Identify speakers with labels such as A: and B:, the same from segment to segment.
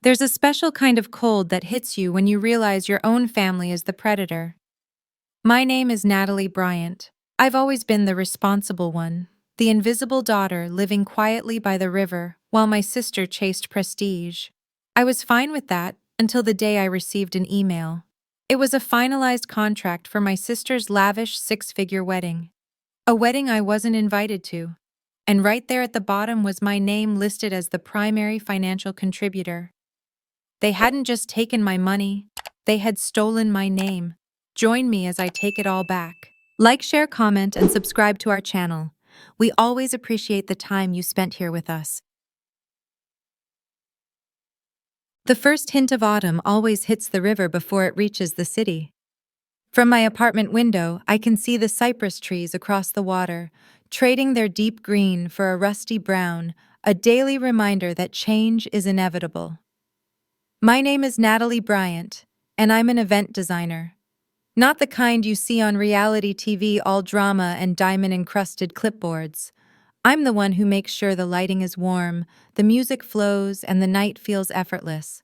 A: There's a special kind of cold that hits you when you realize your own family is the predator. My name is Natalie Bryant. I've always been the responsible one, the invisible daughter living quietly by the river while my sister chased prestige. I was fine with that until the day I received an email. It was a finalized contract for my sister's lavish six-figure wedding. A wedding I wasn't invited to. And right there at the bottom was my name listed as the primary financial contributor. They hadn't just taken my money, they had stolen my name. Join me as I take it all back. Like, share, comment, and subscribe to our channel. We always appreciate the time you spent here with us. The first hint of autumn always hits the river before it reaches the city. From my apartment window, I can see the cypress trees across the water, trading their deep green for a rusty brown, a daily reminder that change is inevitable. My name is Natalie Bryant, and I'm an event designer. Not the kind you see on reality TV, all drama and diamond-encrusted clipboards. I'm the one who makes sure the lighting is warm, the music flows, and the night feels effortless.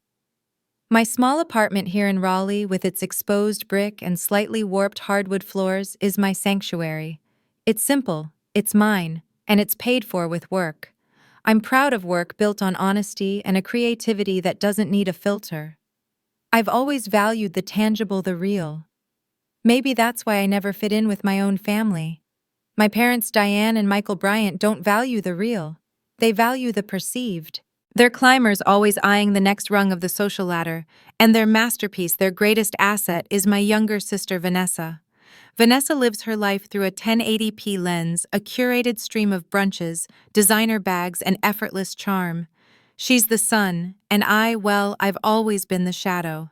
A: My small apartment here in Raleigh, with its exposed brick and slightly warped hardwood floors, is my sanctuary. It's simple, it's mine, and it's paid for with work. I'm proud of work built on honesty and a creativity that doesn't need a filter. I've always valued the tangible, the real. Maybe that's why I never fit in with my own family. My parents, Diane and Michael Bryant, don't value the real. They value the perceived. They're climbers always eyeing the next rung of the social ladder, and their masterpiece, their greatest asset, is my younger sister, Vanessa. Vanessa lives her life through a 1080p lens, a curated stream of brunches, designer bags, and effortless charm. She's the sun, and I've always been the shadow.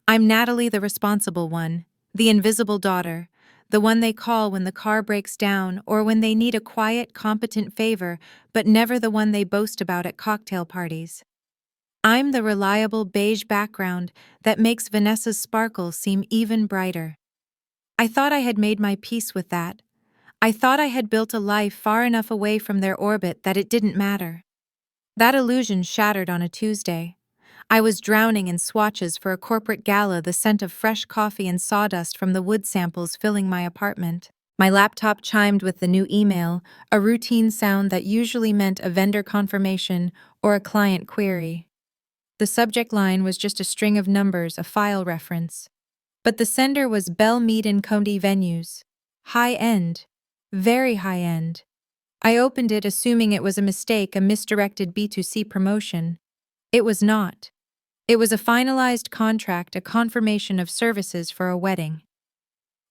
A: I'm Natalie, the responsible one, the invisible daughter, the one they call when the car breaks down or when they need a quiet, competent favor, but never the one they boast about at cocktail parties. I'm the reliable beige background that makes Vanessa's sparkle seem even brighter. I thought I had made my peace with that. I thought I had built a life far enough away from their orbit that it didn't matter. That illusion shattered on a Tuesday. I was drowning in swatches for a corporate gala, the scent of fresh coffee and sawdust from the wood samples filling my apartment. My laptop chimed with the new email, a routine sound that usually meant a vendor confirmation or a client query. The subject line was just a string of numbers, a file reference. But the sender was Bell Mead and Coney Venues. High-end. Very high-end. I opened it assuming it was a mistake, a misdirected B2C promotion. It was not. It was a finalized contract, a confirmation of services for a wedding.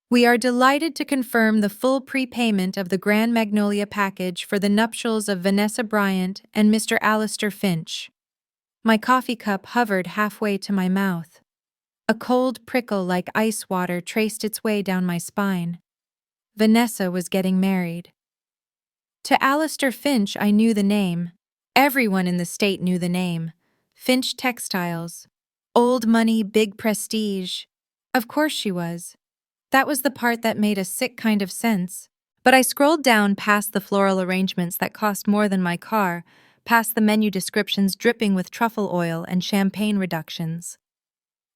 A: We are delighted to confirm the full prepayment of the Grand Magnolia package for the nuptials of Vanessa Bryant and Mr. Alistair Finch. My coffee cup hovered halfway to my mouth. A cold prickle like ice water traced its way down my spine. Vanessa was getting married. To Alistair Finch, I knew the name. Everyone in the state knew the name. Finch Textiles. Old money, big prestige. Of course she was. That was the part that made a sick kind of sense. But I scrolled down past the floral arrangements that cost more than my car, past the menu descriptions dripping with truffle oil and champagne reductions.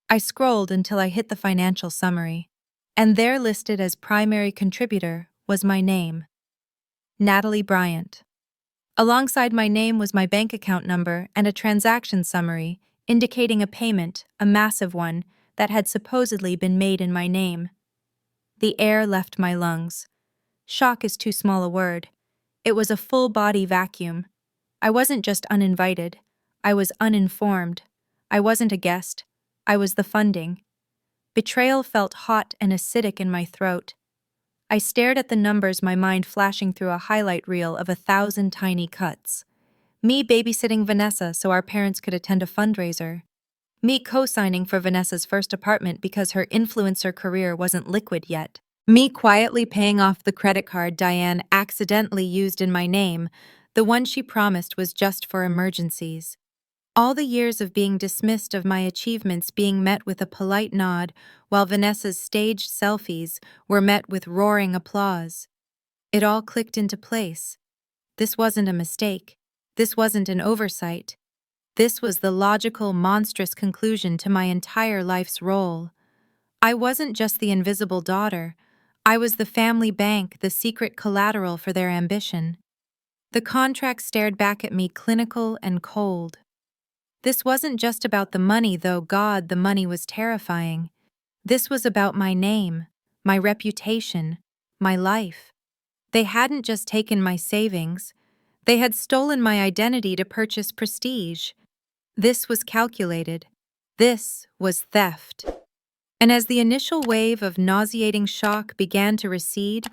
A: I scrolled until I hit the financial summary, and there, listed as primary contributor, was my name. Natalie Bryant. Alongside my name was my bank account number and a transaction summary indicating a payment, a massive one, that had supposedly been made in my name. The air left my lungs. Shock is too small a word. It was a full-body vacuum. I wasn't just uninvited. I was uninformed. I wasn't a guest. I was the funding. Betrayal felt hot and acidic in my throat. I stared at the numbers, my mind flashing through a highlight reel of 1,000 tiny cuts. Me babysitting Vanessa so our parents could attend a fundraiser. Me co-signing for Vanessa's first apartment because her influencer career wasn't liquid yet. Me quietly paying off the credit card Diane accidentally used in my name, the one she promised was just for emergencies. All the years of being dismissed, of my achievements being met with a polite nod, while Vanessa's staged selfies were met with roaring applause. It all clicked into place. This wasn't a mistake. This wasn't an oversight. This was the logical, monstrous conclusion to my entire life's role. I wasn't just the invisible daughter. I was the family bank, the secret collateral for their ambition. The contract stared back at me, clinical and cold. This wasn't just about the money, though. God, the money was terrifying. This was about my name, my reputation, my life. They hadn't just taken my savings, they had stolen my identity to purchase prestige. This was calculated. This was theft. And as the initial wave of nauseating shock began to recede,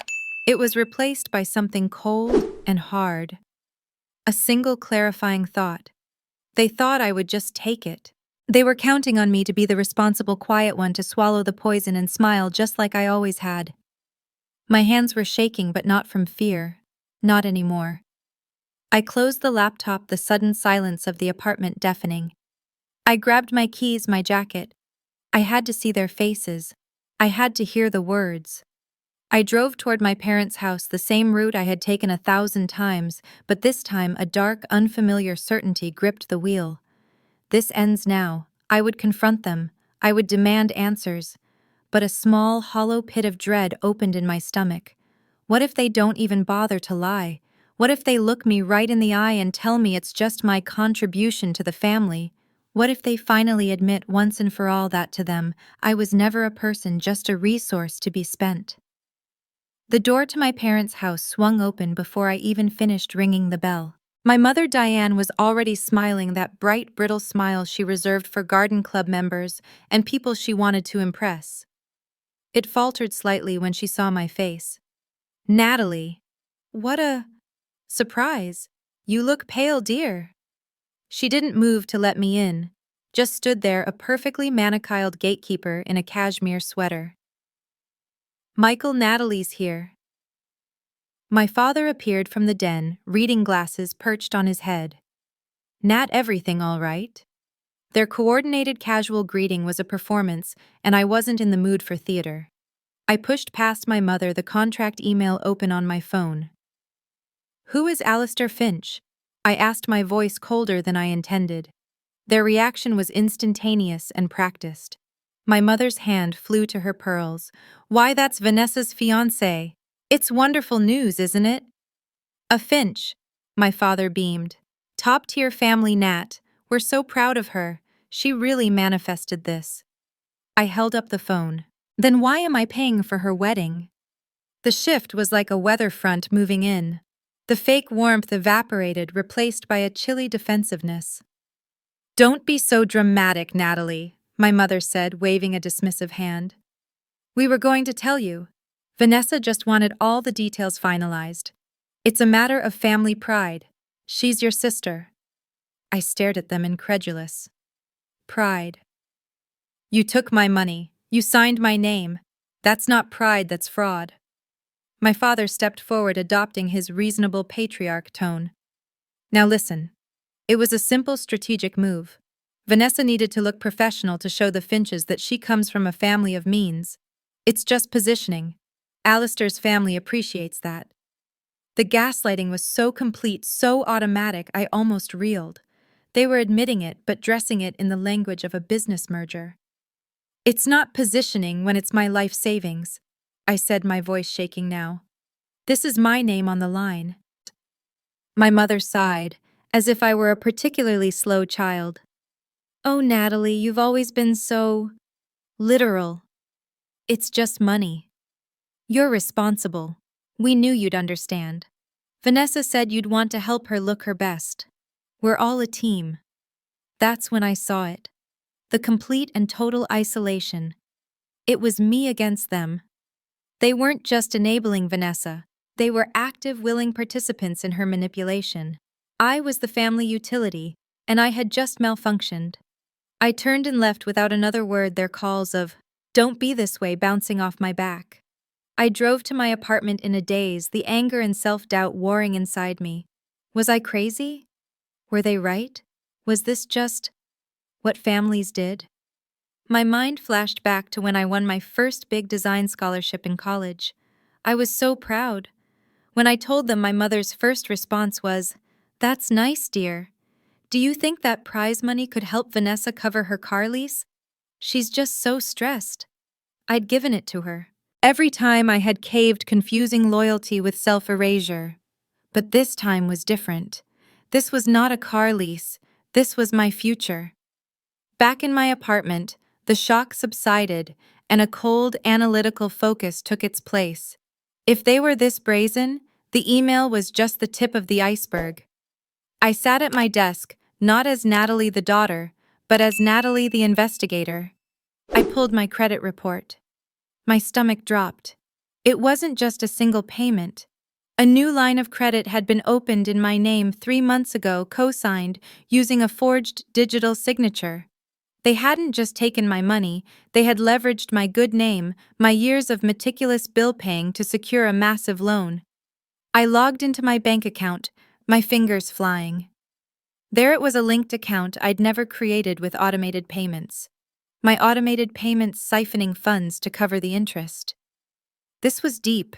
A: it was replaced by something cold and hard. A single clarifying thought. They thought I would just take it. They were counting on me to be the responsible, quiet one, to swallow the poison and smile just like I always had. My hands were shaking, but not from fear. Not anymore. I closed the laptop, the sudden silence of the apartment deafening. I grabbed my keys, my jacket. I had to see their faces. I had to hear the words. I drove toward my parents' house, the same route I had taken 1,000 times, but this time a dark, unfamiliar certainty gripped the wheel. This ends now. I would confront them. I would demand answers. But a small, hollow pit of dread opened in my stomach. What if they don't even bother to lie? What if they look me right in the eye and tell me it's just my contribution to the family? What if they finally admit once and for all that to them, I was never a person, just a resource to be spent? The door to my parents' house swung open before I even finished ringing the bell. My mother, Diane, was already smiling, that bright, brittle smile she reserved for garden club members and people she wanted to impress. It faltered slightly when she saw my face. "Natalie, what a surprise. You look pale, dear." She didn't move to let me in, just stood there, a perfectly maniciled gatekeeper in a cashmere sweater. "Michael, Natalie's here." My father appeared from the den, reading glasses perched on his head. "Nat, everything all right?" Their coordinated casual greeting was a performance, and I wasn't in the mood for theater. I pushed past my mother, the contract email open on my phone. "Who is Alistair Finch?" I asked, my voice colder than I intended. Their reaction was instantaneous and practiced. My mother's hand flew to her pearls. "Why, that's Vanessa's fiancé. It's wonderful news, isn't it?" "A Finch," my father beamed. "Top-tier family, Nat. We're so proud of her. She really manifested this." I held up the phone. "Then why am I paying for her wedding?" The shift was like a weather front moving in. The fake warmth evaporated, replaced by a chilly defensiveness. "Don't be so dramatic, Natalie," my mother said, waving a dismissive hand. "We were going to tell you. Vanessa just wanted all the details finalized. It's a matter of family pride. She's your sister." I stared at them, incredulous. Pride. "You took my money. You signed my name. That's not pride, that's fraud." My father stepped forward, adopting his reasonable patriarch tone. "Now listen. It was a simple strategic move. Vanessa needed to look professional to show the Finches that she comes from a family of means. It's just positioning. Alistair's family appreciates that." The gaslighting was so complete, so automatic, I almost reeled. They were admitting it, but dressing it in the language of a business merger. "It's not positioning when it's my life savings," I said, my voice shaking now. "This is my name on the line." My mother sighed, as if I were a particularly slow child. "Oh, Natalie, you've always been so literal. It's just money. You're responsible. We knew you'd understand. Vanessa said you'd want to help her look her best. We're all a team." That's when I saw it. The complete and total isolation. It was me against them. They weren't just enabling Vanessa. They were active, willing participants in her manipulation. I was the family utility, and I had just malfunctioned. I turned and left without another word, their calls of, "Don't be this way," bouncing off my back. I drove to my apartment in a daze, the anger and self-doubt warring inside me. Was I crazy? Were they right? Was this just what families did? My mind flashed back to when I won my first big design scholarship in college. I was so proud. When I told them, my mother's first response was, "That's nice, dear. Do you think that prize money could help Vanessa cover her car lease? She's just so stressed. I'd given it to her. Every time I had caved, confusing loyalty with self-erasure. But this time was different. This was not a car lease. This was my future. Back in my apartment, the shock subsided, and a cold, analytical focus took its place. If they were this brazen, the email was just the tip of the iceberg. I sat at my desk, not as Natalie the daughter, but as Natalie the investigator. I pulled my credit report. My stomach dropped. It wasn't just a single payment. A new line of credit had been opened in my name 3 months ago, co-signed, using a forged digital signature. They hadn't just taken my money, they had leveraged my good name, my years of meticulous bill paying to secure a massive loan. I logged into my bank account, my fingers flying. There it was, a linked account I'd never created with automated payments. My automated payments siphoning funds to cover the interest. This was deep.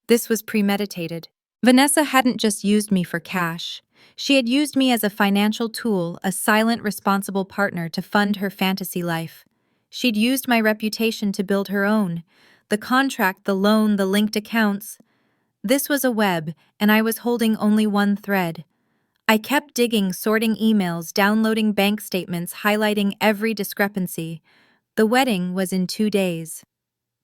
A: This was premeditated. Vanessa hadn't just used me for cash. She had used me as a financial tool, a silent, responsible partner to fund her fantasy life. She'd used my reputation to build her own. The contract, the loan, the linked accounts. This was a web, and I was holding only one thread. I kept digging, sorting emails, downloading bank statements, highlighting every discrepancy. The wedding was in 2 days.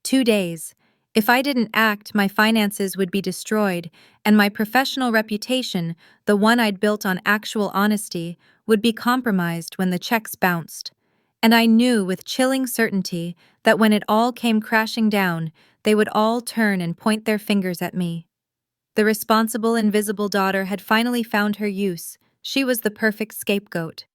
A: 2 days. If I didn't act, my finances would be destroyed, and my professional reputation, the one I'd built on actual honesty, would be compromised when the checks bounced. And I knew with chilling certainty that when it all came crashing down, they would all turn and point their fingers at me. The responsible, invisible daughter had finally found her use. She was the perfect scapegoat.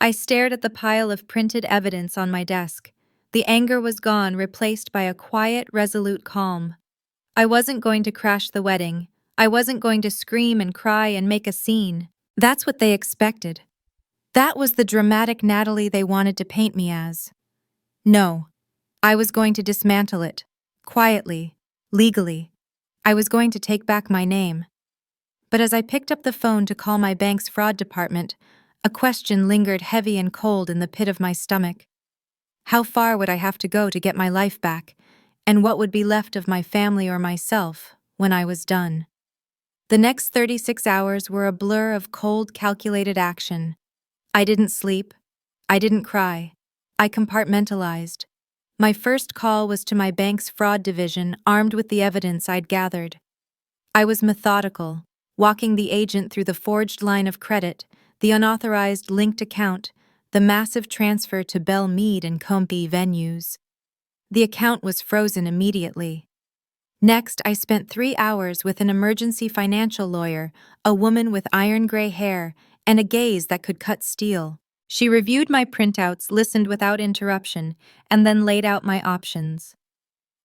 A: I stared at the pile of printed evidence on my desk. The anger was gone, replaced by a quiet, resolute calm. I wasn't going to crash the wedding. I wasn't going to scream and cry and make a scene. That's what they expected. That was the dramatic Natalie they wanted to paint me as. No. I was going to dismantle it. Quietly. Legally. I was going to take back my name. But as I picked up the phone to call my bank's fraud department, a question lingered heavy and cold in the pit of my stomach. How far would I have to go to get my life back, and what would be left of my family or myself when I was done? The next 36 hours were a blur of cold, calculated action. I didn't sleep. I didn't cry. I compartmentalized. My first call was to my bank's fraud division, armed with the evidence I'd gathered. I was methodical, walking the agent through the forged line of credit, the unauthorized linked account, the massive transfer to Belle Meade and Compi venues. The account was frozen immediately. Next, I spent 3 hours with an emergency financial lawyer, a woman with iron gray hair and a gaze that could cut steel. She reviewed my printouts, listened without interruption, and then laid out my options.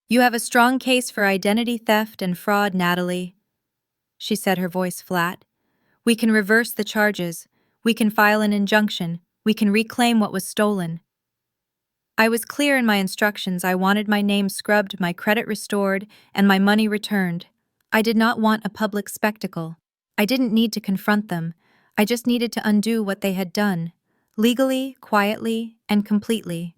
A: "You have a strong case for identity theft and fraud, Natalie," she said, her voice flat. "We can reverse the charges. We can file an injunction. We can reclaim what was stolen." I was clear in my instructions. I wanted my name scrubbed, my credit restored, and my money returned. I did not want a public spectacle. I didn't need to confront them. I just needed to undo what they had done. Legally, quietly, and completely.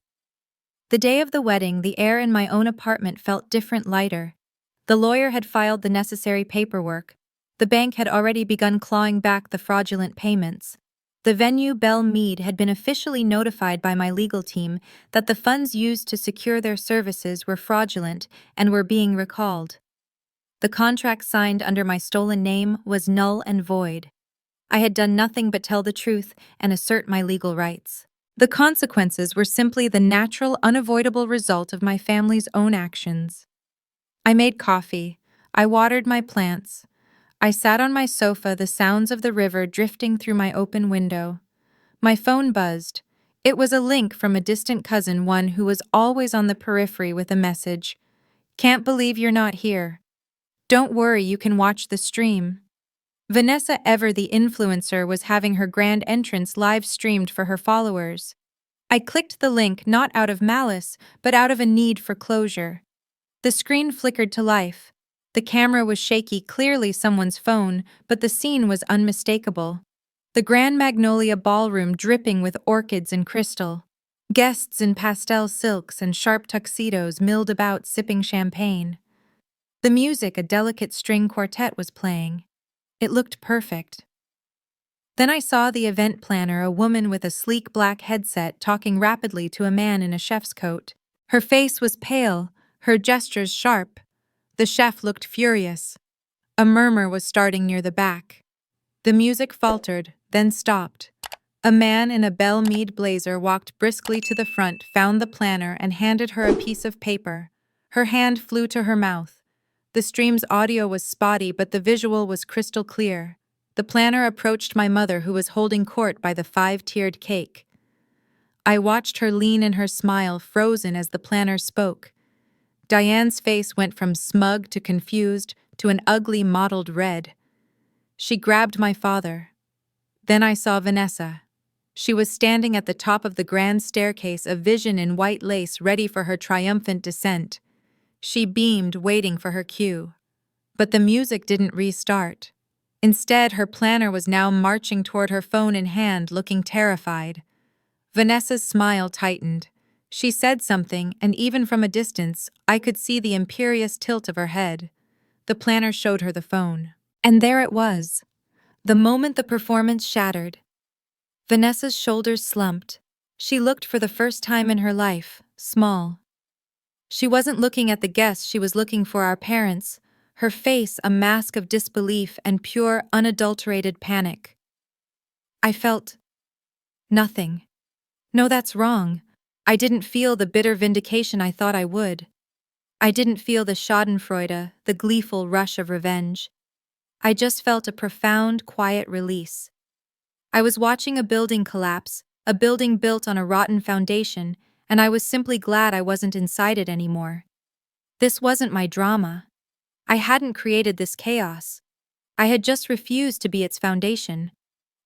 A: The day of the wedding, the air in my own apartment felt different, lighter. The lawyer had filed the necessary paperwork. The bank had already begun clawing back the fraudulent payments. The venue, Belle Meade, had been officially notified by my legal team that the funds used to secure their services were fraudulent and were being recalled. The contract signed under my stolen name was null and void. I had done nothing but tell the truth and assert my legal rights. The consequences were simply the natural, unavoidable result of my family's own actions. I made coffee. I watered my plants. I sat on my sofa, the sounds of the river drifting through my open window. My phone buzzed. It was a link from a distant cousin, one who was always on the periphery, with a message. "Can't believe you're not here. Don't worry, you can watch the stream." Vanessa Ever, the influencer, was having her grand entrance live streamed for her followers. I clicked the link, not out of malice, but out of a need for closure. The screen flickered to life. The camera was shaky, clearly someone's phone, but the scene was unmistakable. The Grand Magnolia Ballroom dripping with orchids and crystal. Guests in pastel silks and sharp tuxedos milled about sipping champagne. The music, a delicate string quartet, was playing. It looked perfect. Then I saw the event planner, a woman with a sleek black headset, talking rapidly to a man in a chef's coat. Her face was pale, her gestures sharp. The chef looked furious. A murmur was starting near the back. The music faltered, then stopped. A man in a Belle Meade blazer walked briskly to the front, found the planner, and handed her a piece of paper. Her hand flew to her mouth. The stream's audio was spotty, but the visual was crystal clear. The planner approached my mother, who was holding court by the 5-tiered cake. I watched her lean in, her smile frozen as the planner spoke. Diane's face went from smug to confused to an ugly mottled red. She grabbed my father. Then I saw Vanessa. She was standing at the top of the grand staircase, a vision in white lace, ready for her triumphant descent. She beamed, waiting for her cue. But the music didn't restart. Instead, her planner was now marching toward her, phone in hand, looking terrified. Vanessa's smile tightened. She said something, and even from a distance, I could see the imperious tilt of her head. The planner showed her the phone. And there it was. The moment the performance shattered. Vanessa's shoulders slumped. She looked, for the first time in her life, small. She wasn't looking at the guests, she was looking for our parents, her face a mask of disbelief and pure, unadulterated panic. I felt nothing. No, that's wrong. I didn't feel the bitter vindication I thought I would. I didn't feel the schadenfreude, the gleeful rush of revenge. I just felt a profound, quiet release. I was watching a building collapse, a building built on a rotten foundation, and I was simply glad I wasn't inside it anymore. This wasn't my drama. I hadn't created this chaos. I had just refused to be its foundation.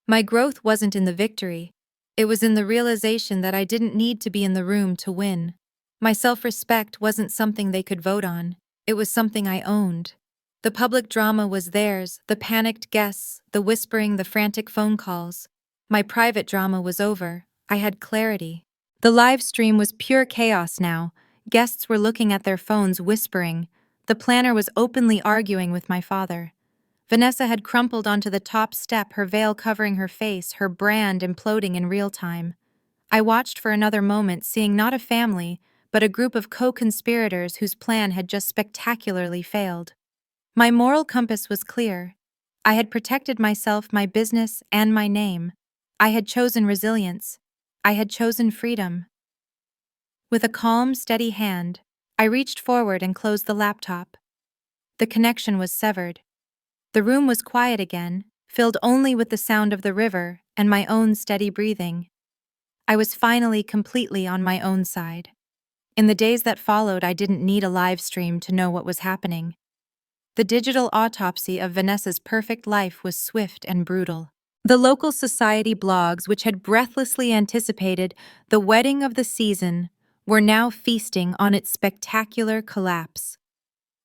A: My growth wasn't in the victory. It was in the realization that I didn't need to be in the room to win. My self-respect wasn't something they could vote on. It was something I owned. The public drama was theirs, the panicked guests, the whispering, the frantic phone calls. My private drama was over. I had clarity. The live stream was pure chaos now. Guests were looking at their phones, whispering. The planner was openly arguing with my father. Vanessa had crumpled onto the top step, her veil covering her face, her brand imploding in real time. I watched for another moment, seeing not a family, but a group of co-conspirators whose plan had just spectacularly failed. My moral compass was clear. I had protected myself, my business, and my name. I had chosen resilience. I had chosen freedom. With a calm, steady hand, I reached forward and closed the laptop. The connection was severed. The room was quiet again, filled only with the sound of the river and my own steady breathing. I was finally completely on my own side. In the days that followed, I didn't need a live stream to know what was happening. The digital autopsy of Vanessa's perfect life was swift and brutal. The local society blogs, which had breathlessly anticipated the wedding of the season, were now feasting on its spectacular collapse.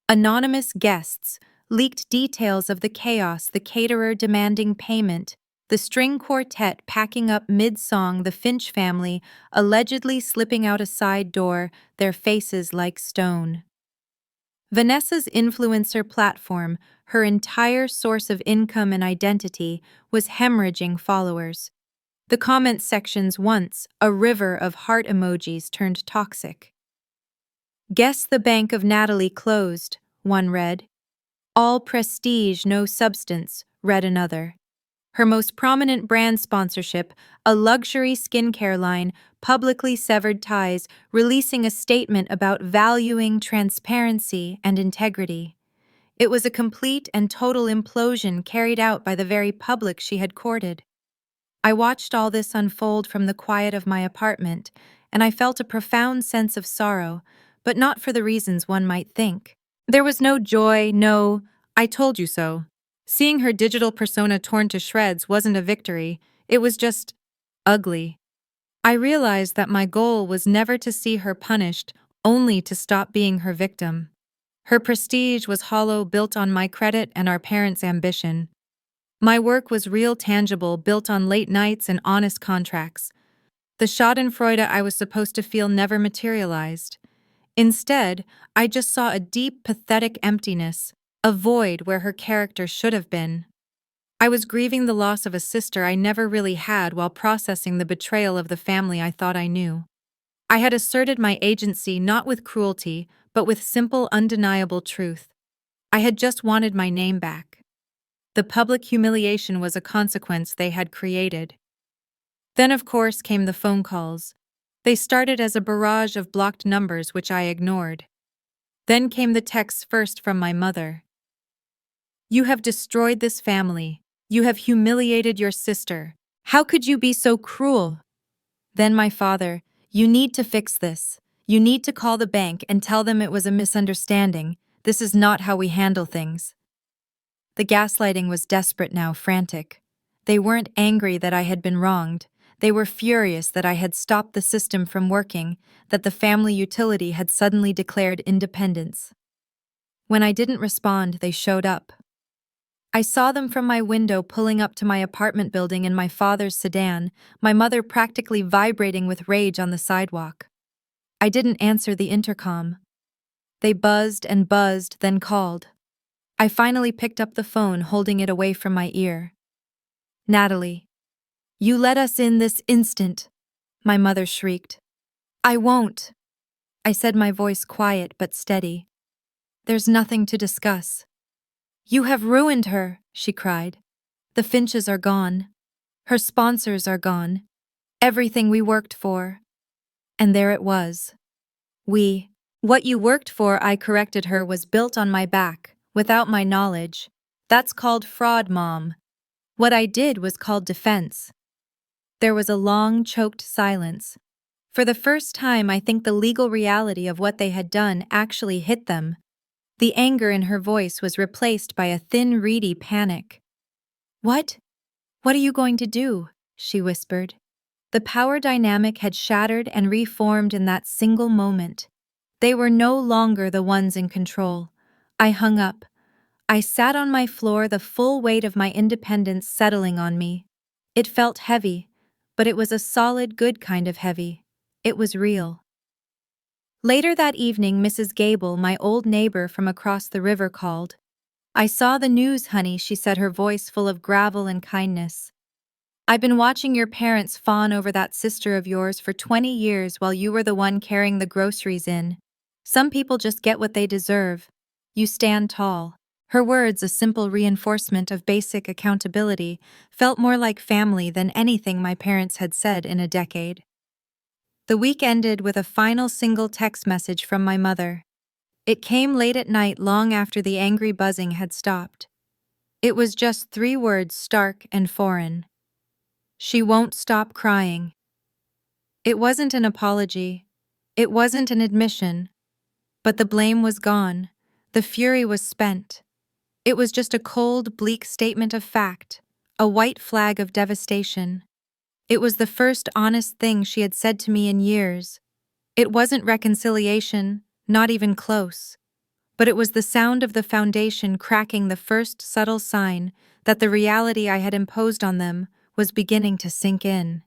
A: Anonymous guests leaked details of the chaos, the caterer demanding payment, the string quartet packing up mid-song, the Finch family allegedly slipping out a side door, their faces like stone. Vanessa's influencer platform, her entire source of income and identity, was hemorrhaging followers. The comment sections, once a river of heart emojis, turned toxic. "Guess the bank of Natalie closed," one read. "All prestige, no substance," read another. Her most prominent brand sponsorship, a luxury skincare line, publicly severed ties, releasing a statement about valuing transparency and integrity. It was a complete and total implosion carried out by the very public she had courted. I watched all this unfold from the quiet of my apartment, and I felt a profound sense of sorrow, but not for the reasons one might think. There was no joy, no, "I told you so." Seeing her digital persona torn to shreds wasn't a victory, it was just ugly. I realized that my goal was never to see her punished, only to stop being her victim. Her prestige was hollow, built on my credit and our parents' ambition. My work was real, tangible, built on late nights and honest contracts. The schadenfreude I was supposed to feel never materialized. Instead, I just saw a deep, pathetic emptiness, a void where her character should have been. I was grieving the loss of a sister I never really had while processing the betrayal of the family I thought I knew. I had asserted my agency not with cruelty, but with simple, undeniable truth. I had just wanted my name back. The public humiliation was a consequence they had created. Then, of course, came the phone calls. They started as a barrage of blocked numbers which I ignored. Then came the texts, first from my mother. "You have destroyed this family. You have humiliated your sister. How could you be so cruel?" Then my father, "You need to fix this. You need to call the bank and tell them it was a misunderstanding. This is not how we handle things." The gaslighting was desperate now, frantic. They weren't angry that I had been wronged. They were furious that I had stopped the system from working, that the family utility had suddenly declared independence. When I didn't respond, they showed up. I saw them from my window pulling up to my apartment building in my father's sedan, my mother practically vibrating with rage on the sidewalk. I didn't answer the intercom. They buzzed and buzzed, then called. I finally picked up the phone, holding it away from my ear. "Natalie, you let us in this instant," my mother shrieked. "I won't," I said, my voice quiet but steady. "There's nothing to discuss." "You have ruined her," she cried. "The Finches are gone. Her sponsors are gone. Everything we worked for." And there it was. What you worked for, I corrected her, was built on my back, without my knowledge. That's called fraud, Mom. What I did was called defense. There was a long, choked silence. For the first time, I think the legal reality of what they had done actually hit them. The anger in her voice was replaced by a thin, reedy panic. "What? What are you going to do?" she whispered. The power dynamic had shattered and reformed in that single moment. They were no longer the ones in control. I hung up. I sat on my floor, the full weight of my independence settling on me. It felt heavy, but it was a solid, good kind of heavy. It was real. Later that evening, Mrs. Gable, my old neighbor from across the river, called. "I saw the news, honey," she said, her voice full of gravel and kindness. "I've been watching your parents fawn over that sister of yours for 20 years while you were the one carrying the groceries in. Some people just get what they deserve. You stand tall." Her words, a simple reinforcement of basic accountability, felt more like family than anything my parents had said in a decade. The week ended with a final single text message from my mother. It came late at night, long after the angry buzzing had stopped. It was just 3 words, stark and foreign. "She won't stop crying." It wasn't an apology. It wasn't an admission. But the blame was gone. The fury was spent. It was just a cold, bleak statement of fact, a white flag of devastation. It was the first honest thing she had said to me in years. It wasn't reconciliation, not even close. But it was the sound of the foundation cracking, the first subtle sign that the reality I had imposed on them was beginning to sink in.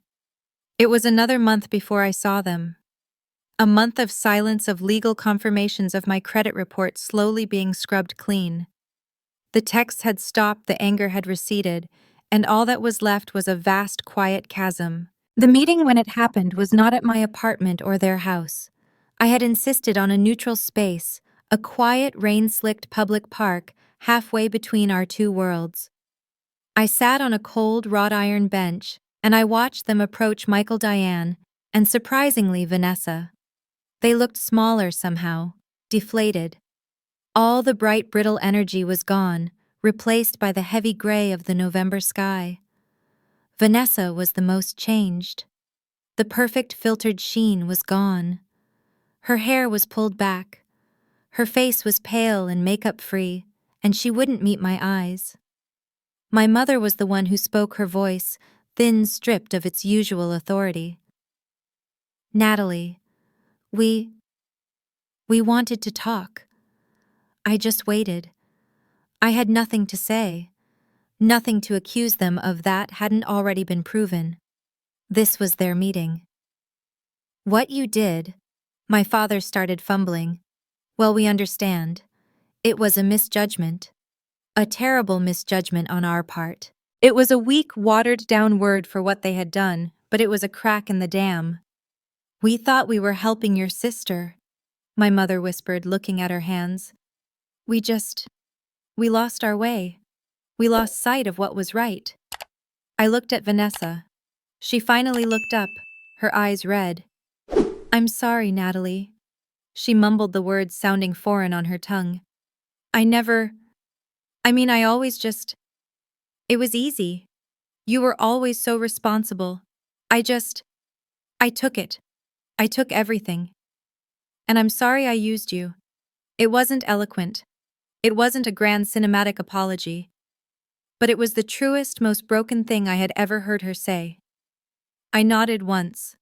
A: It was another month before I saw them. A month of silence, of legal confirmations of my credit report slowly being scrubbed clean. The texts had stopped, the anger had receded, and all that was left was a vast, quiet chasm. The meeting, when it happened, was not at my apartment or their house. I had insisted on a neutral space, a quiet, rain-slicked public park halfway between our two worlds. I sat on a cold, wrought-iron bench, and I watched them approach Michael, Diane, and surprisingly Vanessa. They looked smaller somehow, deflated. All the bright, brittle energy was gone, replaced by the heavy gray of the November sky. Vanessa was the most changed. The perfect filtered sheen was gone. Her hair was pulled back. Her face was pale and makeup-free, and she wouldn't meet my eyes. My mother was the one who spoke, her voice thin, stripped of its usual authority. "Natalie, we wanted to talk." I just waited. I had nothing to say. Nothing to accuse them of that hadn't already been proven. This was their meeting. What you did, my father started fumbling. Well, we understand. It was a misjudgment. A terrible misjudgment on our part. It was a weak, watered-down word for what they had done, but it was a crack in the dam. We thought we were helping your sister, my mother whispered, looking at her hands. We lost our way. We lost sight of what was right. I looked at Vanessa. She finally looked up, her eyes red. I'm sorry, Natalie. She mumbled the words sounding foreign on her tongue. I always just... It was easy. You were always so responsible. I took it. I took everything. And I'm sorry I used you. It wasn't eloquent. It wasn't a grand cinematic apology. But it was the truest, most broken thing I had ever heard her say. I nodded once.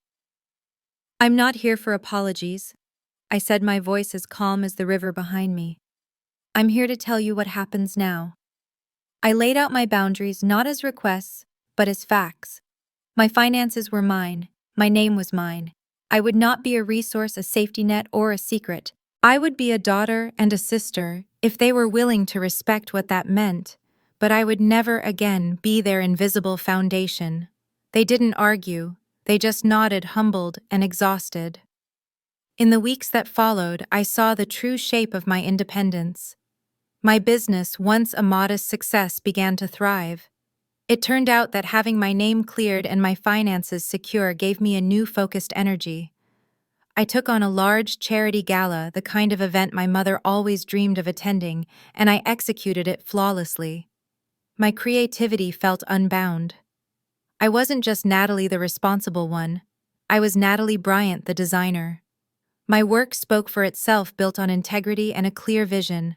A: I'm not here for apologies, I said, my voice as calm as the river behind me. I'm here to tell you what happens now. I laid out my boundaries not as requests, but as facts. My finances were mine. My name was mine. I would not be a resource, a safety net, or a secret. I would be a daughter and a sister if they were willing to respect what that meant, but I would never again be their invisible foundation. They didn't argue. They just nodded, humbled and exhausted. In the weeks that followed, I saw the true shape of my independence. My business, once a modest success, began to thrive. It turned out that having my name cleared and my finances secure gave me a new focused energy. I took on a large charity gala, the kind of event my mother always dreamed of attending, and I executed it flawlessly. My creativity felt unbound. I wasn't just Natalie the responsible one. I was Natalie Bryant the designer. My work spoke for itself, built on integrity and a clear vision.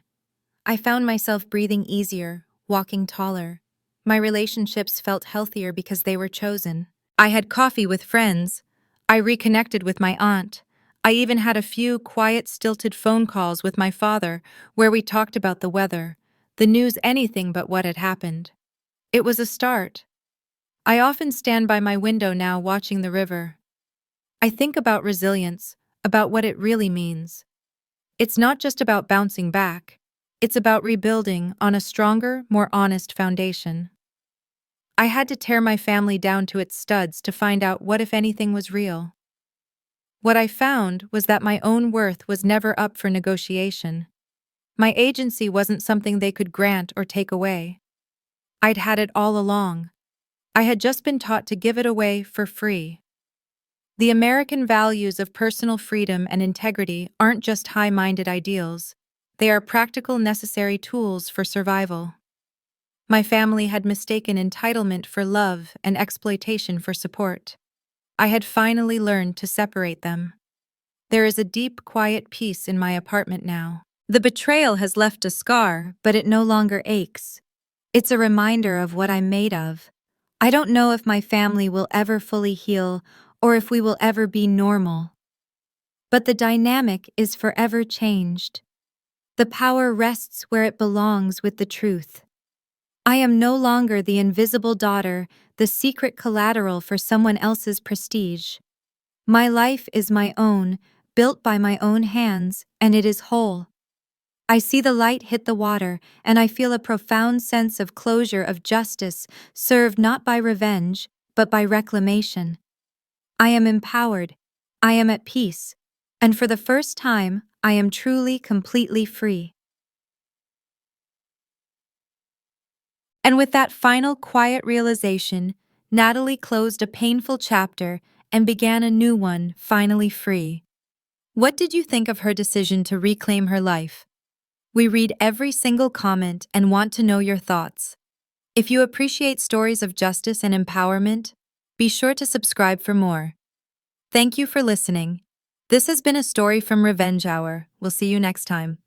A: I found myself breathing easier, walking taller. My relationships felt healthier because they were chosen. I had coffee with friends. I reconnected with my aunt. I even had a few quiet, stilted phone calls with my father where we talked about the weather, the news, anything but what had happened. It was a start. I often stand by my window now watching the river. I think about resilience, about what it really means. It's not just about bouncing back. It's about rebuilding on a stronger, more honest foundation. I had to tear my family down to its studs to find out what, if anything, was real. What I found was that my own worth was never up for negotiation. My agency wasn't something they could grant or take away. I'd had it all along. I had just been taught to give it away for free. The American values of personal freedom and integrity aren't just high-minded ideals. They are practical, necessary tools for survival. My family had mistaken entitlement for love and exploitation for support. I had finally learned to separate them. There is a deep, quiet peace in my apartment now. The betrayal has left a scar, but it no longer aches. It's a reminder of what I'm made of. I don't know if my family will ever fully heal or if we will ever be normal. But the dynamic is forever changed. The power rests where it belongs, with the truth. I am no longer the invisible daughter, the secret collateral for someone else's prestige. My life is my own, built by my own hands, and it is whole. I see the light hit the water, and I feel a profound sense of closure, of justice, served not by revenge, but by reclamation. I am empowered. I am at peace. And for the first time, I am truly, completely free. And with that final quiet realization, Natalie closed a painful chapter and began a new one, finally free. What did you think of her decision to reclaim her life? We read every single comment and want to know your thoughts. If you appreciate stories of justice and empowerment, be sure to subscribe for more. Thank you for listening. This has been a story from Revenge Hour. We'll see you next time.